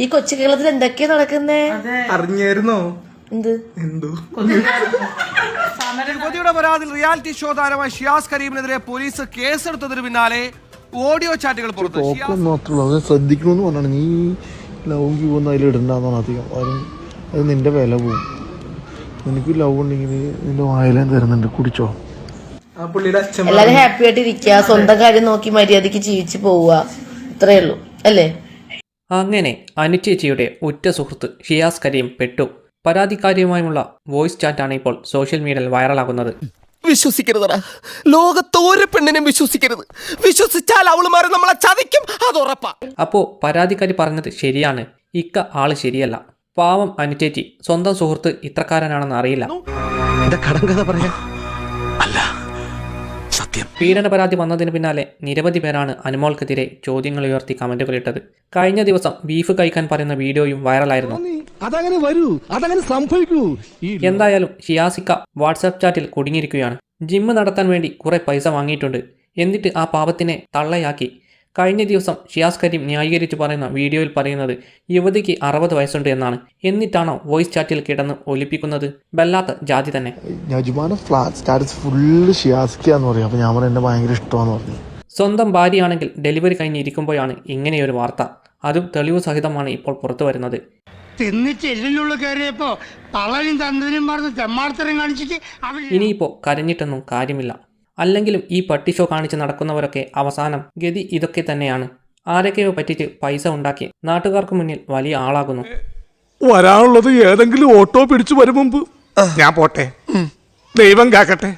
ഈ കൊച്ചു കേരളത്തിൽ എന്തൊക്കെയാ നടക്കുന്നേ? അറിഞ്ഞായിരുന്നോ? എന്തോ യുവതിയുടെ പരാതിയിൽ റിയാലിറ്റി ഷോ താരമായ ഷിയാസ് കരീമിനെതിരെ പോലീസ് കേസെടുത്തതിന് പിന്നാലെ ഓഡിയോ ചാറ്റുകൾ പുറത്തു. ശ്രദ്ധിക്കണമെന്ന് പറഞ്ഞാണ്. നീ ലവ് പോകുന്ന അതിൽ ഇടണ്ടെന്നാണ് അധികം. അത് നിന്റെ വില പോവും. നിനക്ക് ലവ് ഉണ്ടെങ്കിൽ നിന്റെ വായിലും തരുന്നുണ്ട്, കുടിച്ചോ. എല്ലാരും ഹാപ്പി ആയിട്ട് ഇരിക്കുക, സ്വന്തം കാര്യം നോക്കി മര്യാദക്ക് ജീവിച്ചു പോവുക, ഇത്രയേ ഉള്ളൂ അല്ലേ? അങ്ങനെ അനുചേച്ചിയുടെ ഉറ്റ സുഹൃത്ത് ഷിയാസ് കരീം പെട്ടു. പരാതിക്കാരിയുമായുള്ള വോയിസ് ചാറ്റാണ് ഇപ്പോൾ സോഷ്യൽ മീഡിയയിൽ വൈറലാകുന്നത്. വിശ്വസിക്കരുതടാ, ലോകത്തോരു പെണ്ണിനും വിശ്വസിക്കരുത്. വിശ്വസിച്ചാൽ അവളുമാരെ നമ്മളെ ചതിക്കും, അത് ഉറപ്പാ. അപ്പോ പരാതിക്കാരി പറഞ്ഞത് ശരിയാണ്. ഇക്ക ആള് ശരിയല്ല. പാവം അനുചേച്ചി സ്വന്തം സുഹൃത്ത് ഇത്രക്കാരനാണെന്ന് അറിയില്ല. പീഡന പരാതി വന്നതിന് പിന്നാലെ നിരവധി പേരാണ് അനുമോൾക്കെതിരെ ചോദ്യങ്ങൾ ഉയർത്തി കമന്റുകളിട്ടത്. കഴിഞ്ഞ ദിവസം ബീഫ് കഴിക്കാൻ പറയുന്ന വീഡിയോയും വൈറലായിരുന്നു. അതങ്ങനെ വരൂ, അതങ്ങനെ സംഭവിക്കൂ. എന്തായാലും ഷിയാസിക്ക വാട്സാപ്പ് ചാറ്റിൽ കുടുങ്ങിയിരിക്കുകയാണ്. ജിമ്മ് നടത്താൻ വേണ്ടി കുറെ പൈസ വാങ്ങിയിട്ടുണ്ട്, എന്നിട്ട് ആ പാവത്തിനെ തള്ളയാക്കി. കഴിഞ്ഞ ദിവസം ഷിയാസ് കരീം ന്യായീകരിച്ച് പറയുന്ന വീഡിയോയിൽ പറയുന്നത് യുവതിക്ക് 60 വയസ്സുണ്ട് എന്നാണ്. എന്നിട്ടാണോ വോയിസ് ചാറ്റിൽ കിടന്ന് ഒലിപ്പിക്കുന്നത്? വല്ലാത്ത ജാതി തന്നെ. യജമാന ഫ്ലാറ്റ് സ്റ്റാറ്റസ് ഫുള്ള് ഷിയാസിക്കാന്ന് പറയും. അപ്പൊ ഞാൻ പറഞ്ഞു എന്നെ ഭയങ്കര ഇഷ്ടമാന്ന് പറഞ്ഞു. സ്വന്തം ഭാര്യയാണെങ്കിൽ ഡെലിവറി കഴിഞ്ഞിരിക്കുമ്പോഴാണ് ഇങ്ങനെയൊരു വാർത്ത. അതും തെളിവ് സഹിതമാണ് ഇപ്പോൾ പുറത്തു വരുന്നത്. ഇനിയിപ്പോൾ കരഞ്ഞിട്ടൊന്നും കാര്യമില്ല. അല്ലെങ്കിലും ഈ പട്ടി ഷോ കാണിച്ച് നടക്കുന്നവരൊക്കെ അവസാനം ഗതി ഇതൊക്കെ തന്നെയാണ്. ആരൊക്കെയോ പറ്റിച്ച് പൈസ ഉണ്ടാക്കി നാട്ടുകാർക്ക് മുന്നിൽ വലിയ ആളാകുന്നു. വരാനുള്ളത് ഏതെങ്കിലും ഓട്ടോ പിടിച്ചു വരും മുമ്പ് ഞാൻ പോട്ടെ. ദൈവം കാക്കട്ടെ.